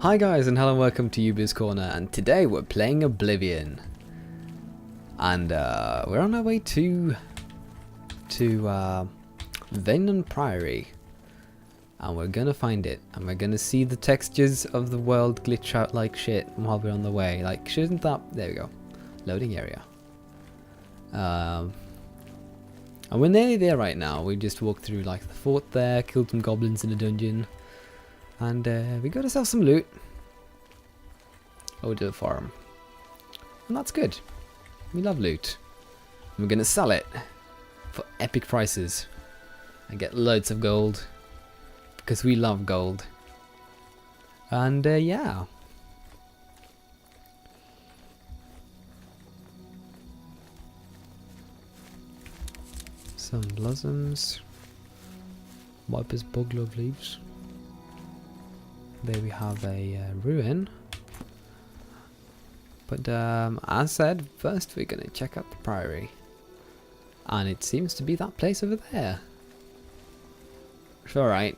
Hi guys, and hello and welcome to Yubu's Corner, and today we're playing Oblivion. And we're on our way to Venom Priory. And we're gonna find it, and we're gonna see the textures of the world glitch out like shit while we're on the way. Like, shouldn't that... There we go. Loading area. And we're nearly there right now. We just walked through like the fort there, killed some goblins in a dungeon. And we got ourselves some loot. Over to the farm. And that's good. We love loot. And we're going to sell it for epic prices. And get loads of gold. Because we love gold. And yeah. Some blossoms. Viper's bugglove leaves. There we have a ruin. But as said, first we're going to check out the Priory. And it seems to be that place over there. It's alright.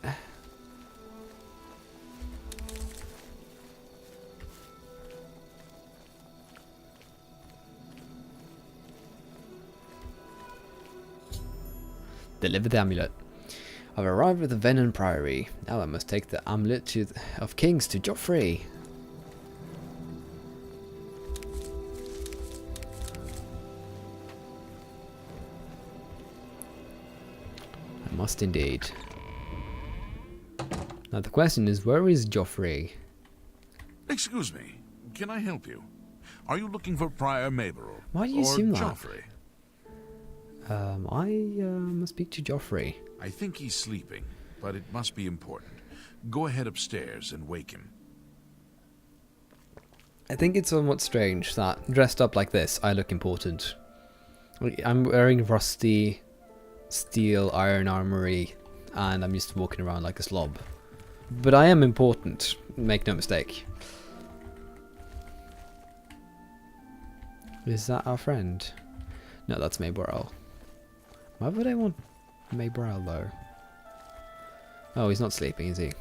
Deliver the amulet. I've arrived at the Venom Priory. Now I must take the amulet of kings to Joffrey. I must indeed. Now the question is, where is Joffrey? Excuse me, can I help you? Are you looking for Prior Maberel? Why do you assume that? Joffrey? I must speak to Joffrey. I think he's sleeping, but it must be important. Go ahead upstairs and wake him. I think it's somewhat strange that, dressed up like this, I look important. I'm wearing rusty steel iron armory, and I'm just walking around like a slob. But I am important, make no mistake. Is that our friend? No, that's Maberel. Why would I want Maberel though? Oh, he's not sleeping, is he?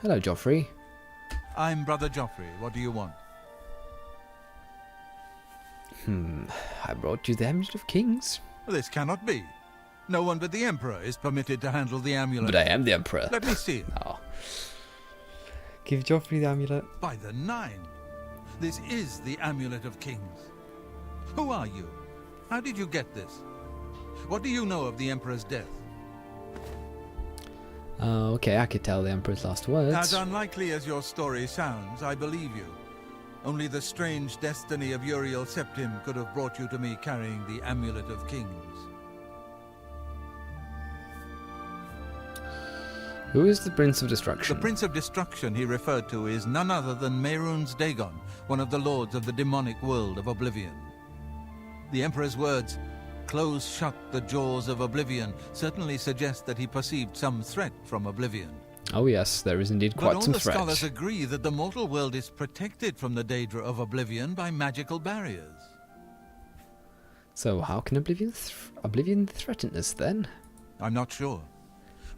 Hello, Joffrey. I'm Brother Joffrey. What do you want? I brought you the Amulet of Kings. This cannot be. No one but the Emperor is permitted to handle the amulet. But I am the Emperor. Let me see it. Oh. Give Joffrey the amulet. By the Nine. This is the Amulet of Kings. Who are you? How did you get this? What do you know of the Emperor's death? Okay, I could tell the Emperor's last words. As unlikely as your story sounds, I believe you. Only the strange destiny of Uriel Septim could have brought you to me carrying the Amulet of Kings. Who is the Prince of Destruction? The Prince of Destruction he referred to is none other than Mehrunes Dagon, one of the lords of the demonic world of Oblivion. The Emperor's words, "Close shut the jaws of Oblivion," certainly suggest that he perceived some threat from Oblivion. Oh yes, there is indeed quite some threat. But all the scholars agree that the mortal world is protected from the Daedra of Oblivion by magical barriers. So how can Oblivion threaten us then? I'm not sure.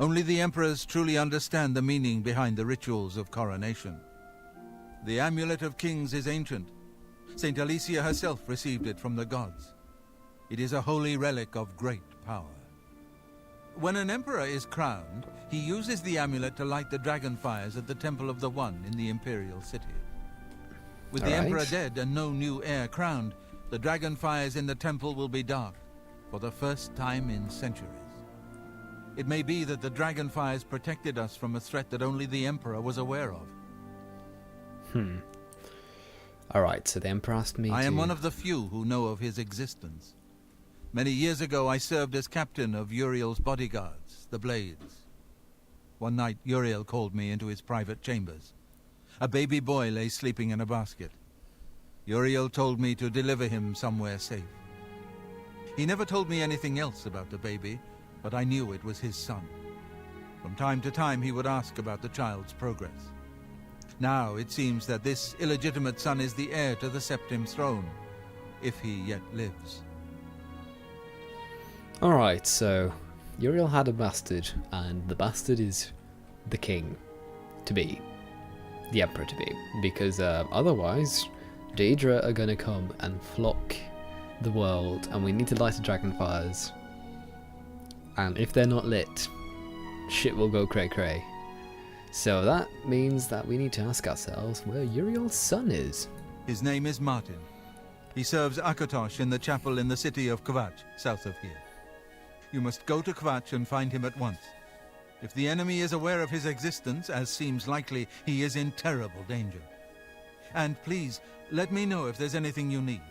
Only the Emperors truly understand the meaning behind the rituals of coronation. The Amulet of Kings is ancient. Saint Alicia herself received it from the gods. It is a holy relic of great power. When an emperor is crowned, he uses the amulet to light the dragon fires at the Temple of the One in the Imperial City. With the Emperor dead and no new heir crowned, the dragon fires in the temple will be dark for the first time in centuries. It may be that the dragon fires protected us from a threat that only the Emperor was aware of. Alright, so the Emperor asked me I am one of the few who know of his existence. Many years ago I served as captain of Uriel's bodyguards, the Blades. One night Uriel called me into his private chambers. A baby boy lay sleeping in a basket. Uriel told me to deliver him somewhere safe. He never told me anything else about the baby, but I knew it was his son. From time to time he would ask about the child's progress. Now it seems that this illegitimate son is the heir to the Septim throne, if he yet lives. Alright, so Uriel had a bastard, and the bastard is the king to be. the Emperor to be, because otherwise Daedra are gonna come and flock the world, and we need to light the dragon fires. And if they're not lit, shit will go cray cray. So that means that we need to ask ourselves where Uriel's son is. His name is Martin. He serves Akatosh in the chapel in the city of Kvatch, south of here. You must go to Kvatch and find him at once. If the enemy is aware of his existence, as seems likely, he is in terrible danger. And please, let me know if there's anything you need.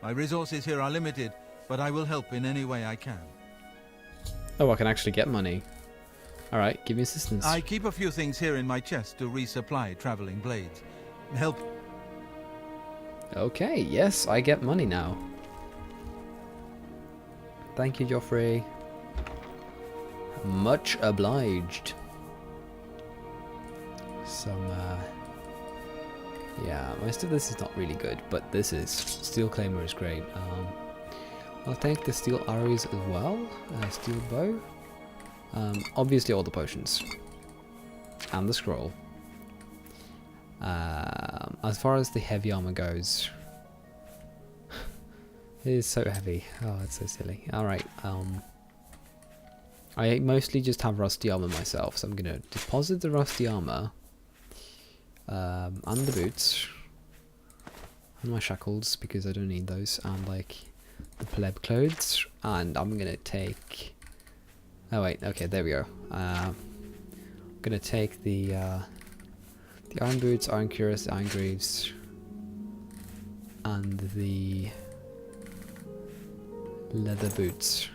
My resources here are limited, but I will help in any way I can. Oh, I can actually get money. Alright, give me assistance. I keep a few things here in my chest to resupply traveling blades. Help. Okay, yes, I get money now. Thank you, Joffrey. Much obliged. Some, yeah, most of this is not really good, but this is. Steel Claymore is great. I'll take the steel arrows as well. Steel bow. Obviously all the potions. And the scroll. As far as the heavy armor goes, it is so heavy. Oh, it's so silly. Alright, I mostly just have rusty armor myself, so I'm gonna deposit the rusty armor, and the boots, and my shackles, because I don't need those, and like the pleb clothes, and I'm gonna take, oh wait, okay, there we go. I'm gonna take the iron boots, iron cuirass, iron greaves, and the leather boots.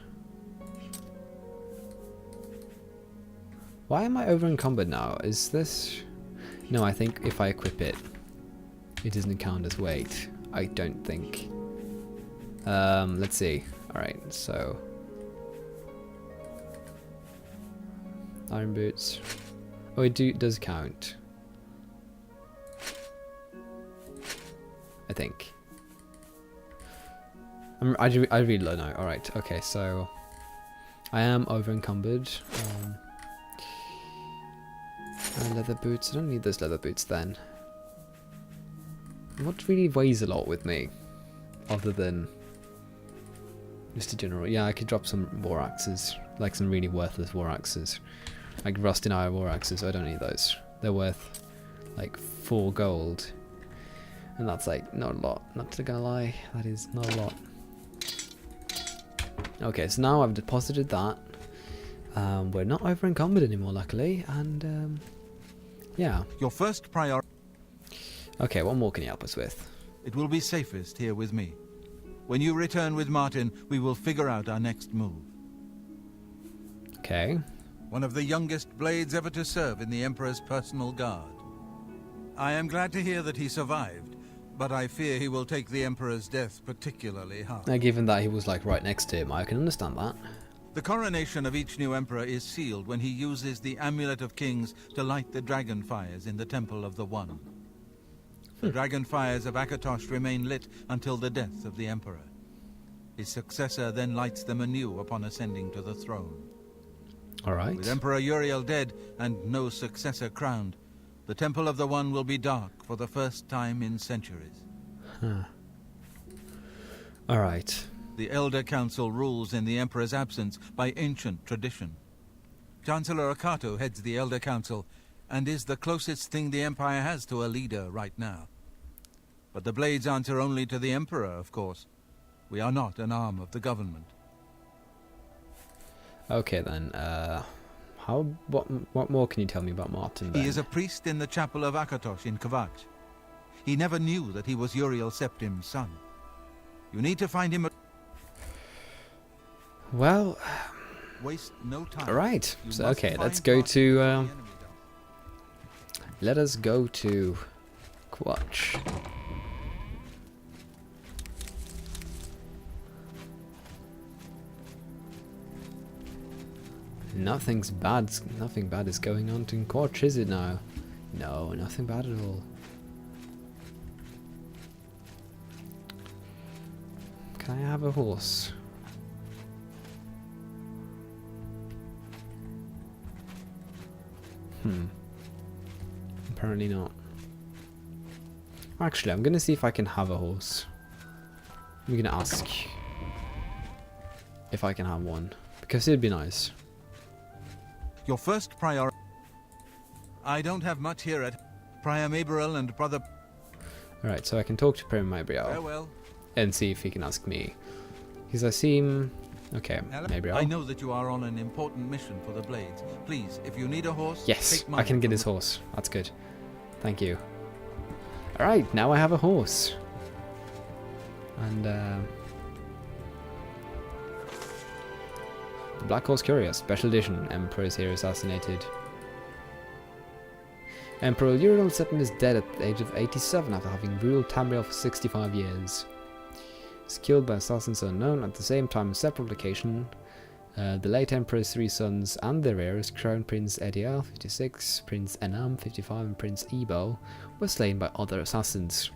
Why am I over encumbered now? Is this... No, I think if I equip it, it doesn't count as weight. I don't think. Let's see. Alright, so... Iron boots. Oh, it does count. I think. I really don't know. Alright, okay, so... I am over encumbered. And leather boots. I don't need those leather boots then. What really weighs a lot with me? Other than just a general... Yeah, I could drop some war axes. Like some really worthless war axes. Like rust and iron war axes. I don't need those. They're worth like 4 gold. And that's like not a lot. Not gonna lie. That is not a lot. Okay, so now I've deposited that. We're not over encumbered anymore, luckily. And yeah. Your first priority. Okay, what more can you help us with? It will be safest here with me. When you return with Martin, we will figure out our next move. Okay. One of the youngest blades ever to serve in the Emperor's personal guard. I am glad to hear that he survived, but I fear he will take the Emperor's death particularly hard. Now, given that he was like right next to him, I can understand that. The coronation of each new Emperor is sealed when he uses the Amulet of Kings to light the dragon fires in the Temple of the One. The dragon fires of Akatosh remain lit until the death of the Emperor. His successor then lights them anew upon ascending to the throne. Alright. With Emperor Uriel dead and no successor crowned, the Temple of the One will be dark for the first time in centuries. Huh. Alright. The Elder Council rules in the Emperor's absence by ancient tradition. Chancellor Akato heads the Elder Council and is the closest thing the Empire has to a leader right now. But the Blades answer only to the Emperor, of course. We are not an arm of the government. Okay then, what more can you tell me about Martin then? He is a priest in the chapel of Akatosh in Kvatch. He never knew that he was Uriel Septim's son. You need to find him. Well, waste no time. Alright, so okay, let's go to let us go to Kvatch. Nothing bad is going on in Kvatch, is it now? No, nothing bad at all. Can I have a horse? apparently not. Actually, I'm gonna see if I can have a horse. I'm gonna ask if I can have one, because it'd be nice. Your first priority. I don't have much here at Prior Maberel and Brother. Alright, so I can talk to Prior Mabriel Farewell. and see if he can ask me. Because I seem... Okay, Mabriel. I know that you are on an important mission for the Blades. Please, if you need a horse, Yes, take mine I can get from his horse. That's good. Thank you. Alright, now I have a horse. And, the Black Horse Courier, Special Edition. Emperor is here assassinated. Emperor Uriel VII is dead at the age of 87 after having ruled Tamriel for 65 years. He's killed by assassins unknown at the same time in separate location. The late Emperor's 3 sons and their heirs, Crown Prince Edial, 56, Prince Enam, 55, and Prince Ebo, were slain by other assassins.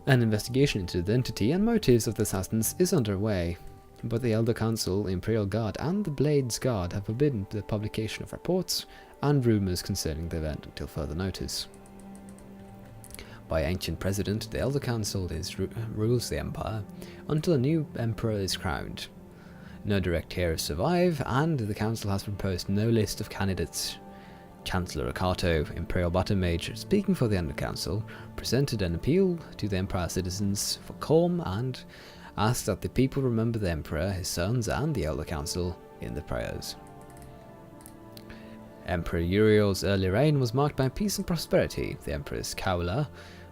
An investigation into the identity and motives of the assassins is underway, but the Elder Council, Imperial Guard, and the Blades Guard have forbidden the publication of reports and rumours concerning the event until further notice. By ancient precedent, the Elder Council rules the Empire until a new Emperor is crowned. No direct heirs survive, and the Council has proposed no list of candidates. Chancellor Akato, Imperial Battle Mage, speaking for the Elder Council, presented an appeal to the Empire citizens for calm and asked that the people remember the Emperor, his sons, and the Elder Council in their prayers. Emperor Uriel's early reign was marked by peace and prosperity. The Empress Kaula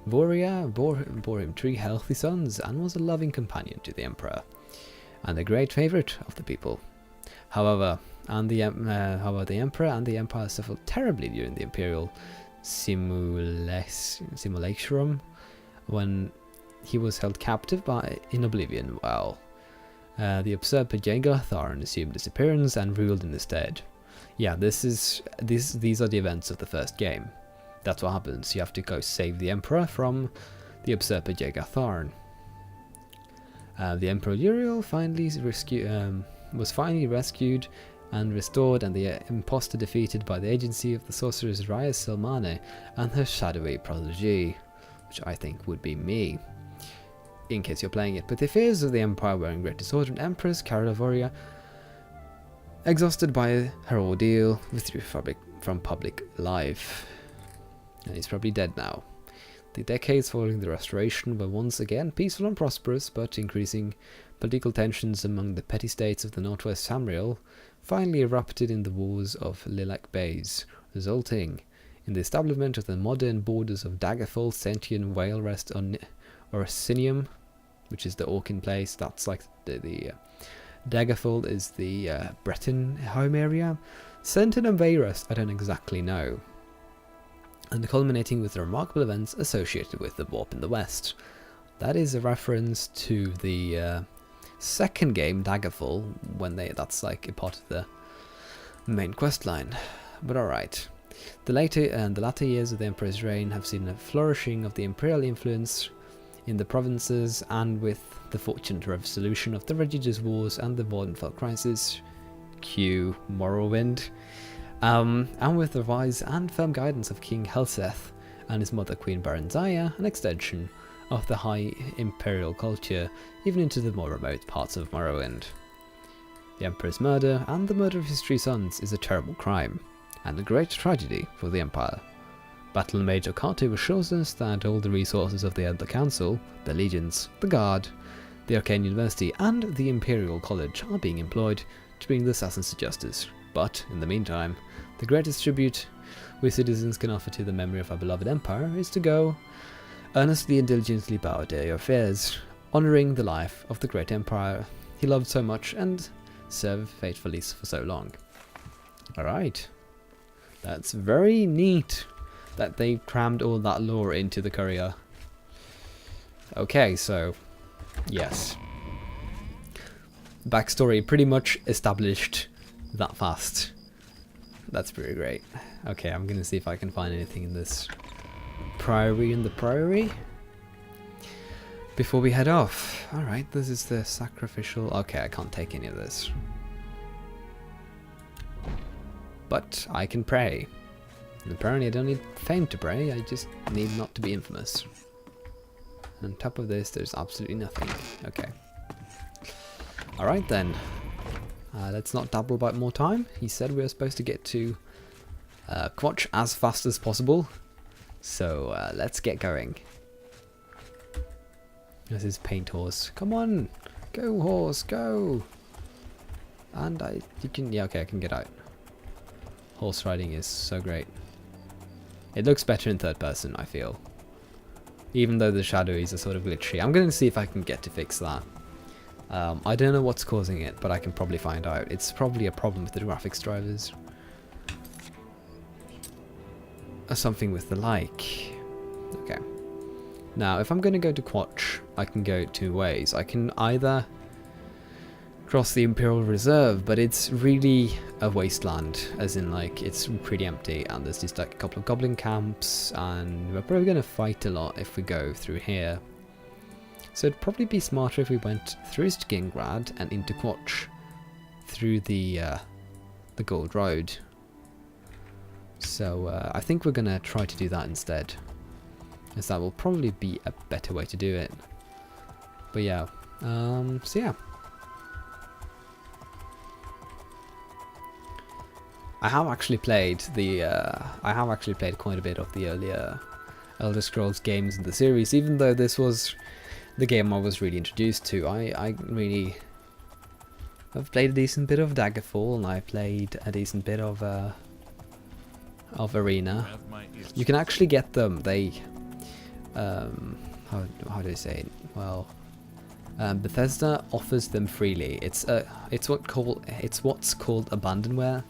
Voria bore him 3 healthy sons and was a loving companion to the Emperor, and a great favourite of the people. However, the Emperor and the Empire suffered terribly during the Imperial simulacrum, when he was held captive in Oblivion while the usurper Jaeger Tharn assumed his appearance and ruled in his stead. Yeah, these are the events of the first game. That's what happens. You have to go save the Emperor from the usurper Jaeger Tharn. The Emperor Uriel was finally rescued and restored, and the impostor defeated by the agency of the sorceress Raya Silmane and her shadowy protege, which I think would be me, in case you're playing it. But the affairs of the Empire were in great disorder, and Empress Caravoria, exhausted by her ordeal, withdrew from public life. And he's probably dead now. The decades following the Restoration were once again peaceful and prosperous, but increasing political tensions among the petty states of the northwest Tamriel finally erupted in the wars of Lilac Bays, resulting in the establishment of the modern borders of Daggerfall, Sentian, Whale Rest, Orsinium, which is the Orkin place. That's like the Daggerfall is the Breton home area. Sentin and Vayrest, I don't exactly know. And culminating with the remarkable events associated with the Warp in the West. That is a reference to the second game, Daggerfall, that's like a part of the main quest line. But alright. The latter years of the Emperor's reign have seen a flourishing of the imperial influence in the provinces, and with the fortunate resolution of the Religious Wars and the Vordenfell Crisis, Q Morrowind, and with the wise and firm guidance of King Helseth and his mother Queen Baranzaya, an extension of the high imperial culture even into the more remote parts of Morrowind. The Emperor's murder and the murder of his 3 sons is a terrible crime, and a great tragedy for the Empire. Battle Mage Okato assures us that all the resources of the Elder Council, the Legions, the Guard, the Arcane University, and the Imperial College are being employed to bring the assassins to justice. But, in the meantime, the greatest tribute we citizens can offer to the memory of our beloved Empire is to go earnestly and diligently about their affairs, honouring the life of the great Empire he loved so much and served faithfully for so long. Alright. That's very neat that they crammed all that lore into the courier. Okay, so, yes. Backstory pretty much established that fast. That's pretty great. Okay, I'm gonna see if I can find anything in this Priory before we head off. Alright, this is the sacrificial... Okay, I can't take any of this. But I can pray. And apparently I don't need fame to pray, I just need not to be infamous. And on top of this, there's absolutely nothing. Okay. Alright then. Let's not dabble about more time. He said we were supposed to get to Quatch as fast as possible. So let's get going. There's his paint horse. Come on! Go horse, go! And you can, yeah, okay, I can get out. Horse riding is so great. It looks better in third person, I feel. Even though the shadows are sort of glitchy. I'm going to see if I can get to fix that. I don't know what's causing it, but I can probably find out. It's probably a problem with the graphics drivers. Or something with the like. Okay. Now, if I'm going to go to Quatch, I can go two ways. I can either cross the Imperial Reserve, but it's really a wasteland, as in, like, it's pretty empty, and there's just like a couple of goblin camps, and we're probably going to fight a lot if we go through here. So it'd probably be smarter if we went through Skingrad and into Quatch through the Gold Road. So I think we're going to try to do that instead, as that will probably be a better way to do it. But yeah, so yeah. I have actually played quite a bit of the earlier Elder Scrolls games in the series, even though this was the game I was really introduced to. I've played a decent bit of Daggerfall, and I played a decent bit of Arena. You can actually get them. They how do I say it? Well, Bethesda offers them freely. It's what's called abandonware.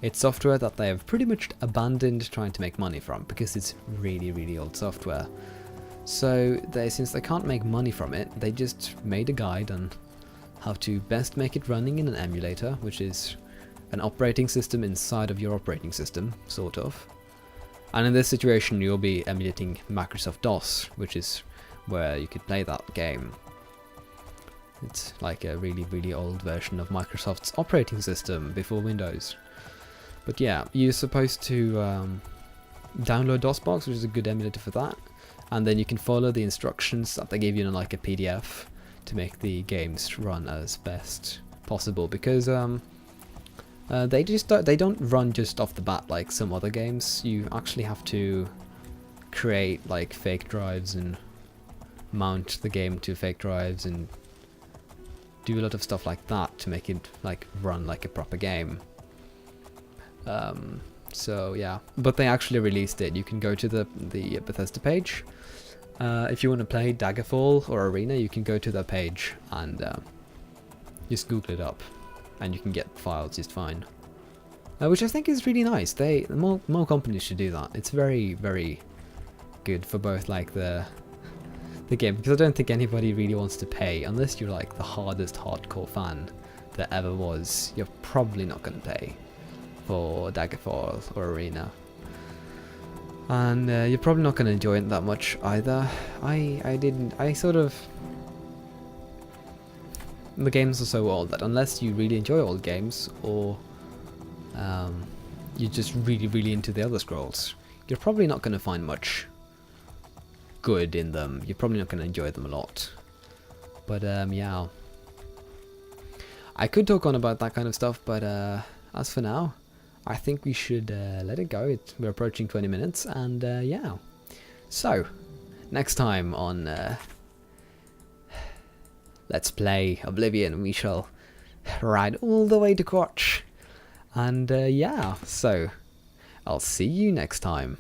It's software that they have pretty much abandoned trying to make money from, because it's really, really old software. So since they can't make money from it, they just made a guide on how to best make it running in an emulator, which is an operating system inside of your operating system, sort of. And in this situation, you'll be emulating Microsoft DOS, which is where you could play that game. It's like a really, really old version of Microsoft's operating system before Windows. But yeah, you're supposed to download DOSBox, which is a good emulator for that, and then you can follow the instructions that they give you in like a PDF to make the games run as best possible, because they don't run just off the bat like some other games. You actually have to create like fake drives and mount the game to fake drives and do a lot of stuff like that to make it like run like a proper game. So yeah, but they actually released it. You can go to the Bethesda page. If you want to play Daggerfall or Arena, you can go to their page and just Google it up, and you can get files just fine. Which I think is really nice. More companies should do that. It's very, very good for both like the game, because I don't think anybody really wants to pay unless you're like the hardest hardcore fan there ever was. You're probably not going to pay for Daggerfall or Arena, and you're probably not going to enjoy it that much either. The games are so old that unless you really enjoy old games, or you're just really, really into the Elder Scrolls, you're probably not going to find much good in them. You're probably not going to enjoy them a lot. But yeah, I could talk on about that kind of stuff, but as for now, I think we should let it go. We're approaching 20 minutes, and yeah. So, next time on Let's Play Oblivion, we shall ride all the way to Quatch. And yeah, so I'll see you next time.